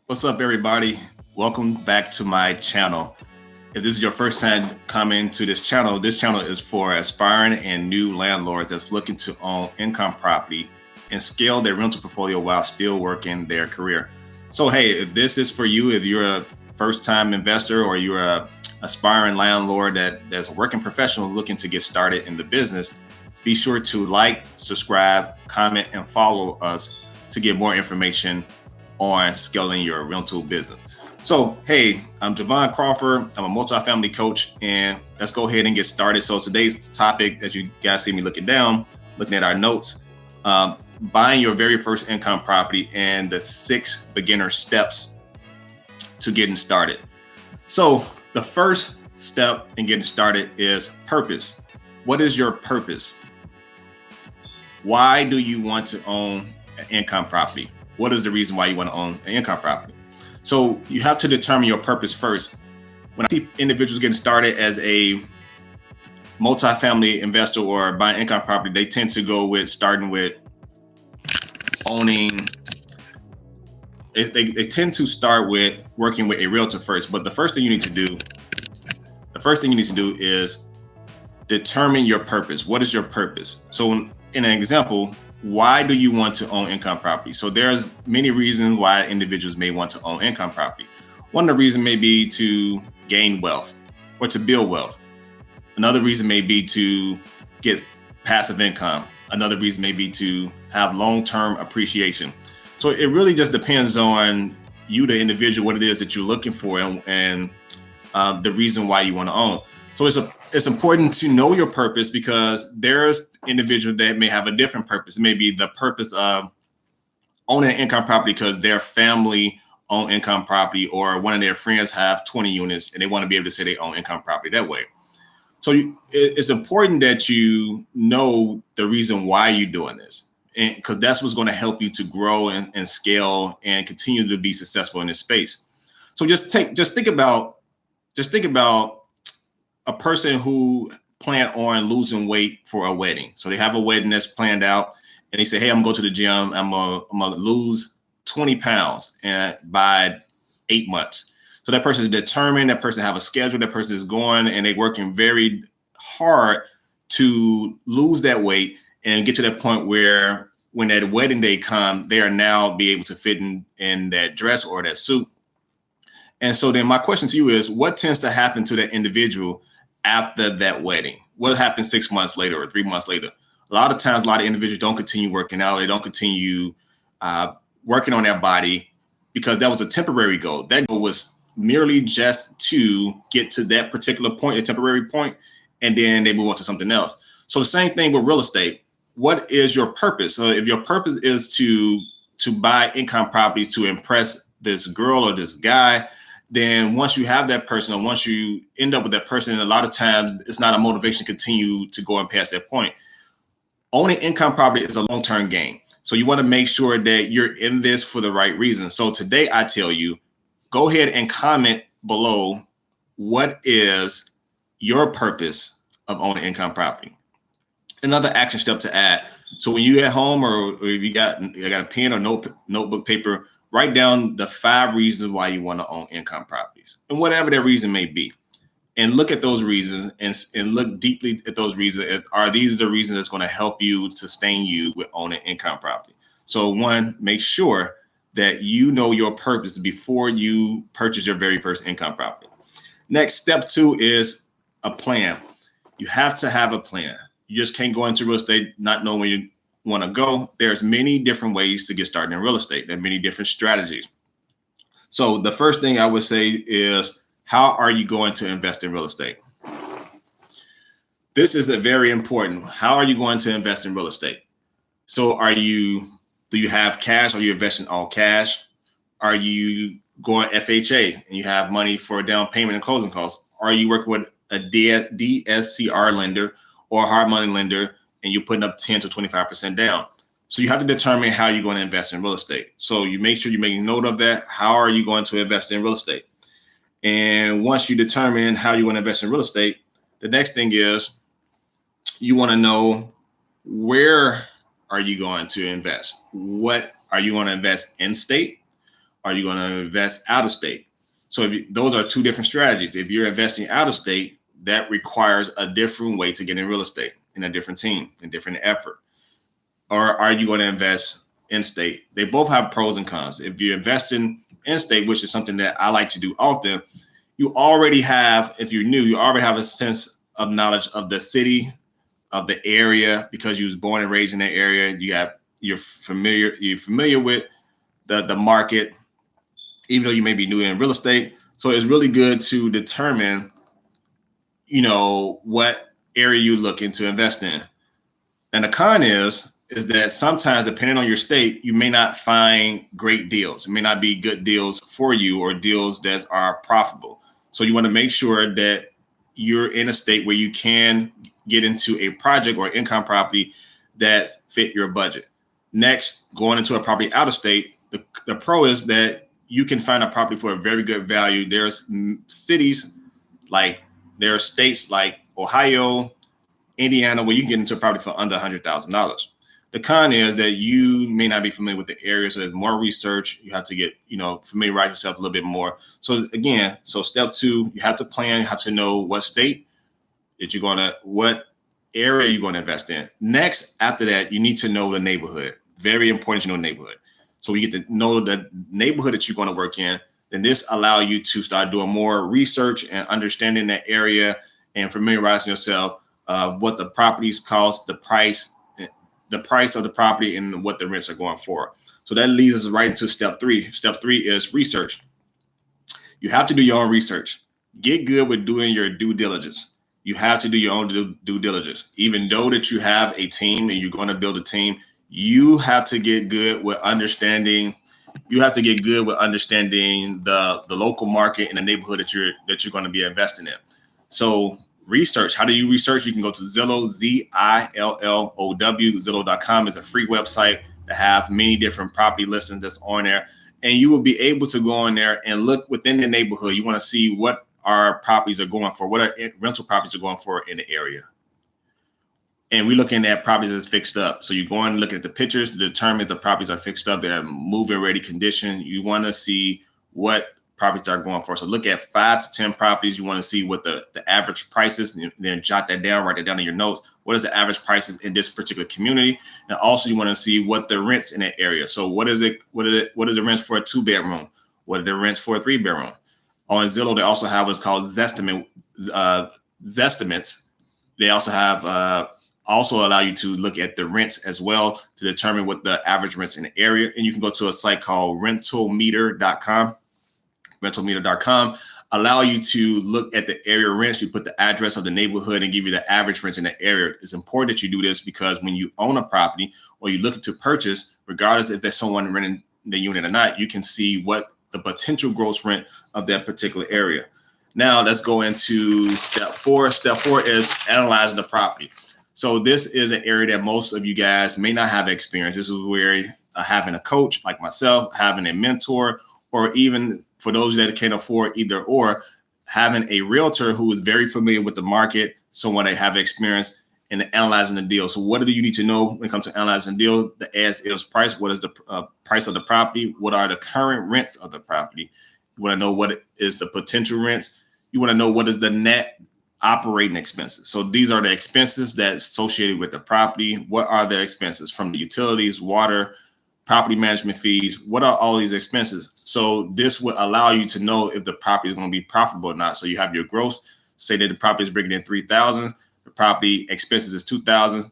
What's up, everybody? Welcome back to my channel. If this is your first time coming to this channel is for aspiring and new landlords that's looking to own income property and scale their rental portfolio while still working their career. So, hey, if this is for you, if you're a first-time investor or you're a aspiring landlord that's a working professional looking to get started in the business, be sure to like, subscribe, comment, and follow us to get more information on scaling your rental business. So, hey, I'm Javon Crawford. I'm a multifamily coach, and let's go ahead and get started. So today's topic, as you guys see me looking at our notes, buying your very first income property and the 6 beginner steps to getting started. So the first step in getting started is purpose. What is your purpose? Why do you want to own an income property? What is the reason why you want to own an income property? So you have to determine your purpose first. When I see individuals getting started as a multifamily investor or buying income property, they tend to go with starting with owning. They tend to start with working with a realtor first. But the first thing you need to do is determine your purpose. What is your purpose? So in an example, why do you want to own income property? So there's many reasons why individuals may want to own income property. One of the reasons may be to gain wealth or to build wealth. Another reason may be to get passive income. Another reason may be to have long-term appreciation. So it really just depends on you, the individual, what it is that you're looking for and the reason why you want to own. So it's important to know your purpose because there's individuals that may have a different purpose. It may be the purpose of owning an income property because their family own income property or one of their friends have 20 units and they want to be able to say they own income property that way. So it's important that you know the reason why you're doing this, because that's what's going to help you to grow and scale and continue to be successful in this space. So just think about a person who plan on losing weight for a wedding. So they have a wedding that's planned out and they say, hey, I'm going to go to the gym. I'm gonna lose 20 pounds by 8 months. So that person is determined, that person have a schedule, that person is going and they're working very hard to lose that weight and get to that point where when that wedding day comes, they are now be able to fit in that dress or that suit. And so then my question to you is, what tends to happen to that individual after that wedding? What happens 6 months later or 3 months later? A lot of times, a lot of individuals don't continue working out. They don't continue working on their body because that was a temporary goal. That goal was merely just to get to that particular point, a temporary point, and then they move on to something else. So the same thing with real estate. What is your purpose? So if your purpose is to buy income properties to impress this girl or this guy, then once you have that person or once you end up with that person, a lot of times it's not a motivation to continue to go and past that point. Owning income property is a long-term game. So you want to make sure that you're in this for the right reason. So today I tell you, go ahead and comment below what is your purpose of owning income property. Another action step to add. So when you at home or if you got a pen or notebook paper, write down the 5 reasons why you want to own income properties and whatever that reason may be. And look at those reasons and look deeply at those reasons. Are these the reasons that's going to help you sustain you with owning income property? So one, make sure that you know your purpose before you purchase your very first income property. Next, step 2 is a plan. You have to have a plan. You just can't go into real estate not knowing where you want to go. There's many different ways to get started in real estate. There are many different strategies. So the first thing I would say is, how are you going to invest in real estate? This is very important. How are you going to invest in real estate? So do you have cash? Are you investing all cash? Are you going FHA and you have money for down payment and closing costs? Are you working with a DSCR lender or a hard money lender and you're putting up 10 to 25% down? So you have to determine how you're going to invest in real estate. So you make sure you're making note of that. How are you going to invest in real estate? And once you determine how you want to invest in real estate, the next thing is you want to know, where are you going to invest? What are you going to invest in state? are you going to invest out of state? So those are two different strategies. If you're investing out of state, that requires a different way to get in real estate, in a different team, and different effort. Or are you going to invest in state? They both have pros and cons. If you're investing in state, which is something that I like to do often, you already have, if you're new, you already have a sense of knowledge of the city, of the area, because you was born and raised in that area. You're familiar with the market, even though you may be new in real estate. So it's really good to determine, what area you looking to invest in. And the con is that sometimes, depending on your state, you may not find great deals. It may not be good deals for you, or deals that are profitable. So you want to make sure that you're in a state where you can get into a project or income property that fit your budget. Next, going into a property out of state, the pro is that you can find a property for a very good value. There's there are states like Ohio, Indiana, where you can get into a property for under $100,000. The con is that you may not be familiar with the area, so there's more research. You have to get, familiarize yourself a little bit more. So again, step 2, you have to plan. You have to know what state what area you're going to invest in. Next, after that, you need to know the neighborhood. Very important to know the neighborhood. So we get to know the neighborhood that you're going to work in. Then this allow you to start doing more research and understanding that area and familiarizing yourself what the properties cost, the price of the property, and what the rents are going for. So that leads us right into step 3. Step 3 is research. You have to do your own research. Get good with doing your due diligence. You have to do your own due diligence. Even though that you have a team and you're going to build a team, you have to get good with understanding. You have to get good with understanding the local market and the neighborhood that you're going to be investing in. So research. How do you research? You can go to Zillow, Zillow. Zillow.com is a free website that have many different property listings that's on there. And you will be able to go on there and look within the neighborhood. You want to see what our properties are going for, what our rental properties are going for in the area. And we're looking at properties that's fixed up. So you go and look at the pictures to determine if the properties are fixed up, they're move-in ready condition. You want to see what properties are going for. So look at 5 to 10 properties. You want to see what the average prices, and then jot that down, write it down in your notes. What is the average prices in this particular community? And also you want to see what the rents in that area. So what is the rents for a 2-bedroom? What are the rents for a 3-bedroom? On Zillow, they also have what's called Zestimates. They also have also allow you to look at the rents as well to determine what the average rents in the area. And you can go to a site called rentalmeter.com. Rentalmeter.com allow you to look at the area rents. You put the address of the neighborhood and give you the average rents in the area. It's important that you do this because when you own a property or you're looking to purchase, regardless if there's someone renting the unit or not, you can see what the potential gross rent of that particular area. Now let's go into step 4. Step 4 is analyzing the property. So this is an area that most of you guys may not have experience. This is where having a coach like myself, having a mentor, or even for those that can't afford either or, having a realtor who is very familiar with the market, someone that have experience in analyzing the deal. So what do you need to know when it comes to analyzing the deal? The as-is price. What is the price of the property? What are the current rents of the property? You want to know what is the potential rents. You want to know what is the net operating expenses. So these are the expenses that's associated with the property. What are the expenses from the utilities, water, property management fees? What are all these expenses? So this will allow you to know if the property is going to be profitable or not. So you have your gross, say that the property is bringing in $3,000, the property expenses is $2,000.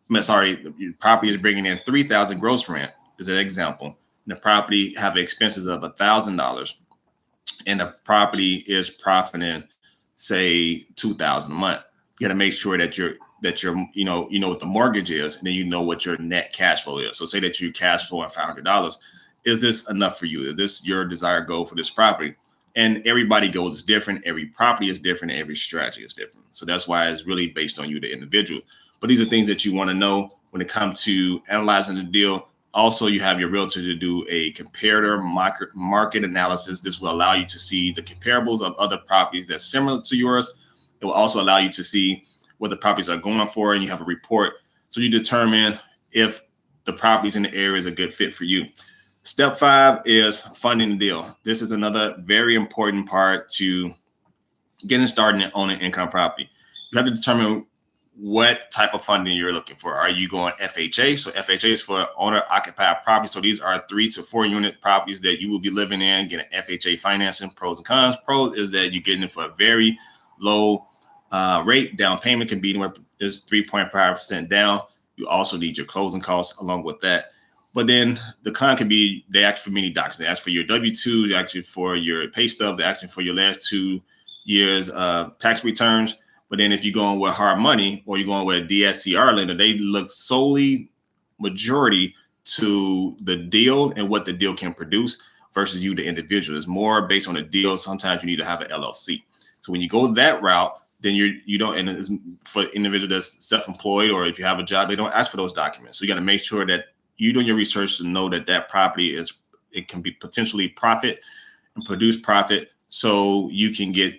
The property is bringing in $3,000 gross rent is an example. And the property have expenses of $1,000 and the property is profiting, say, $2,000 a month. You got to make sure that you're you know what the mortgage is, and then you know what your net cash flow is. So say that you cash flowing $500. Is this enough for you? Is this your desired goal for this property? And everybody goes is different. Every property is different. And every strategy is different. So that's why it's really based on you, the individual. But these are things that you want to know when it comes to analyzing the deal. Also, you have your realtor to do a comparator market analysis. This will allow you to see the comparables of other properties that's similar to yours. It will also allow you to see what the properties are going for, and you have a report. So you determine if the properties in the area is a good fit for you. Step 5 is funding the deal. This is another very important part to getting started in owning income property. You have to determine what type of funding you're looking for. Are you going FHA? So FHA is for owner occupied property. So these are 3 to 4 unit properties that you will be living in, getting FHA financing. Pros and cons. Pros is that you're getting it for a very low rate. Down payment can be anywhere is 3.5% down. You also need your closing costs along with that. But then the con can be they ask for many documents. They ask for your W-2, they ask for your pay stub, they ask for your last 2 years tax returns. But then if you're going with hard money or you're going with a DSCR lender, they look solely majority to the deal and what the deal can produce versus you, the individual. It's more based on the deal. Sometimes you need to have an LLC. So when you go that route, then you don't, and it's for individual that's self-employed or if you have a job, they don't ask for those documents. So you got to make sure that you're doing your research to know that that property it can be potentially profit and produce profit, so you can get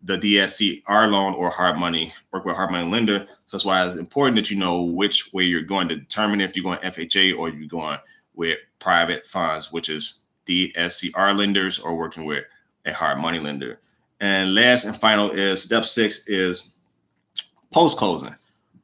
the DSCR loan or hard money, work with hard money lender. So that's why it's important that you know which way you're going to determine if you're going FHA or you're going with private funds, which is DSCR lenders or working with a hard money lender. And last and final is step 6 is post-closing.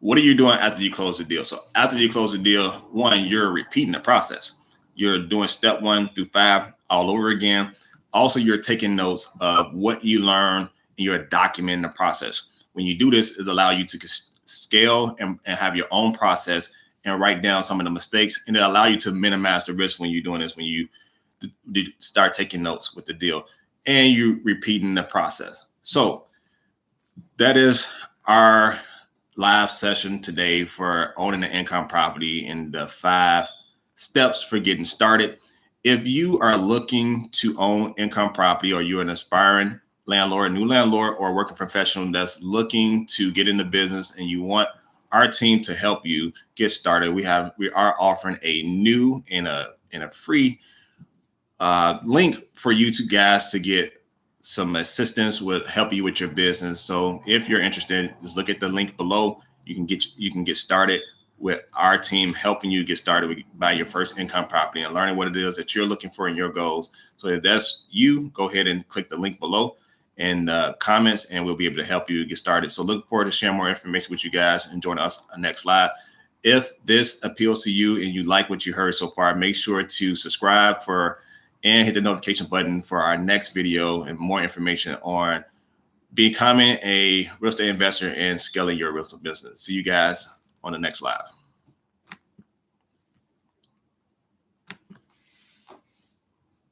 What are you doing after you close the deal? So after you close the deal, 1, you're repeating the process. You're doing step 1 through 5 all over again. Also, you're taking notes of what you learn and you're documenting the process. When you do this, it allows you to scale and have your own process and write down some of the mistakes, and it allow you to minimize the risk when you're doing this, when you start taking notes with the deal and you repeating the process. So that is our live session today for owning an income property and the 5 steps for getting started. If you are looking to own income property or you're an aspiring landlord, new landlord, or working professional that's looking to get into business and you want our team to help you get started, we are offering a new and a free link for you guys to get some assistance with help you with your business. So if you're interested, just look at the link below. You can get started with our team helping you get started with buy your first income property and learning what it is that you're looking for in your goals. So if that's you, go ahead and click the link below and comments, and we'll be able to help you get started. So look forward to sharing more information with you guys and join us on next live. If this appeals to you and you like what you heard so far, make sure to subscribe and hit the notification button for our next video and more information on becoming a real estate investor and scaling your real estate business. See you guys on the next live.